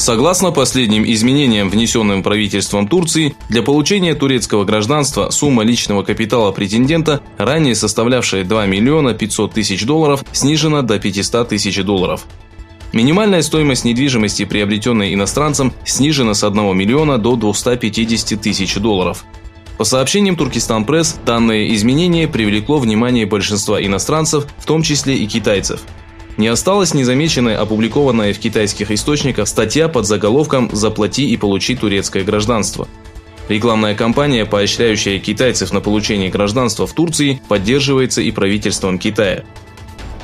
Согласно последним изменениям, внесенным правительством Турции, для получения турецкого гражданства сумма личного капитала претендента, ранее составлявшая $2 500 000, снижена до $500 000. Минимальная стоимость недвижимости, приобретенной иностранцем, снижена с $1 миллиона до $250 000. По сообщениям Туркестан Пресс, данное изменение привлекло внимание большинства иностранцев, в том числе и китайцев. Не осталась незамеченной опубликованная в китайских источниках статья под заголовком «Заплати и получи турецкое гражданство». Рекламная кампания, поощряющая китайцев на получение гражданства в Турции, поддерживается и правительством Китая.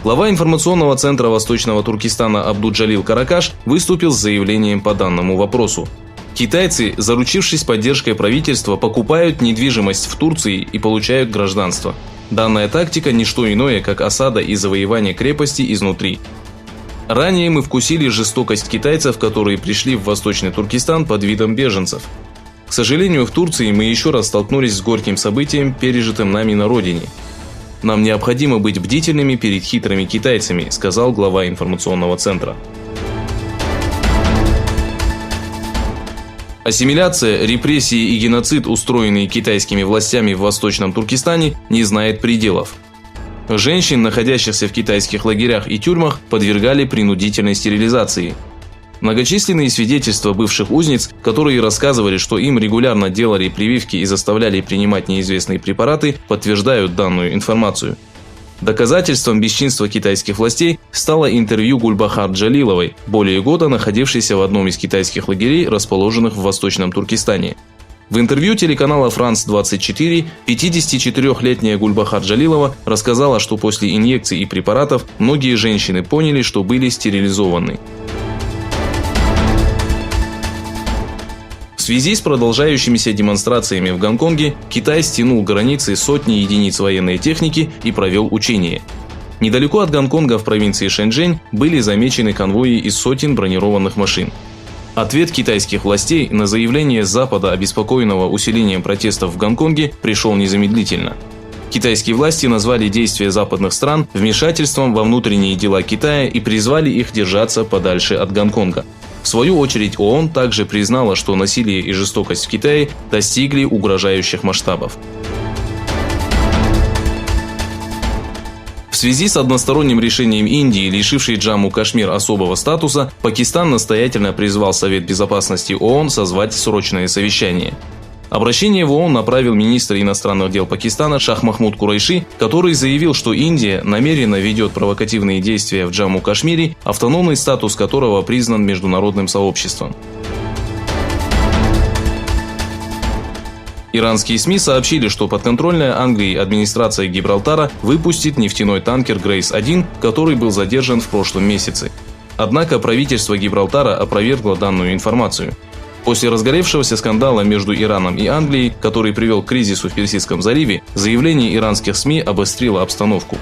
Глава информационного центра Восточного Туркестана Абдуджалил Каракаш выступил с заявлением по данному вопросу. Китайцы, заручившись поддержкой правительства, покупают недвижимость в Турции и получают гражданство. Данная тактика – не что иное, как осада и завоевание крепости изнутри. Ранее мы вкусили жестокость китайцев, которые пришли в Восточный Туркестан под видом беженцев. К сожалению, в Турции мы еще раз столкнулись с горьким событием, пережитым нами на родине. Нам необходимо быть бдительными перед хитрыми китайцами, сказал глава информационного центра. Ассимиляция, репрессии и геноцид, устроенные китайскими властями в Восточном Туркестане, не знает пределов. Женщин, находящихся в китайских лагерях и тюрьмах, подвергали принудительной стерилизации. Многочисленные свидетельства бывших узниц, которые рассказывали, что им регулярно делали прививки и заставляли принимать неизвестные препараты, подтверждают данную информацию. Доказательством бесчинства китайских властей стало интервью Гульбахар Джалиловой, более года находившейся в одном из китайских лагерей, расположенных в Восточном Туркестане. В интервью телеканала France 24 54-летняя Гульбахар Джалилова рассказала, что после инъекций и препаратов многие женщины поняли, что были стерилизованы. В связи с продолжающимися демонстрациями в Гонконге, Китай стянул границы сотни единиц военной техники и провел учения. Недалеко от Гонконга в провинции Шэньчжэнь были замечены конвои из сотен бронированных машин. Ответ китайских властей на заявление Запада, обеспокоенного усилением протестов в Гонконге, пришел незамедлительно. Китайские власти назвали действия западных стран вмешательством во внутренние дела Китая и призвали их держаться подальше от Гонконга. В свою очередь ООН также признала, что насилие и жестокость в Китае достигли угрожающих масштабов. В связи с односторонним решением Индии, лишившей Джамму-Кашмир особого статуса, Пакистан настоятельно призвал Совет Безопасности ООН созвать срочное совещание. Обращение в ООН направил министр иностранных дел Пакистана Шах Махмуд Курайши, который заявил, что Индия намеренно ведет провокативные действия в Джамму-Кашмире, автономный статус которого признан международным сообществом. Иранские СМИ сообщили, что подконтрольная Англии администрация Гибралтара выпустит нефтяной танкер «Грейс-1», который был задержан в прошлом месяце. Однако правительство Гибралтара опровергло данную информацию. После разгоревшегося скандала между Ираном и Англией, который привел к кризису в Персидском заливе, заявление иранских СМИ обострило обстановку.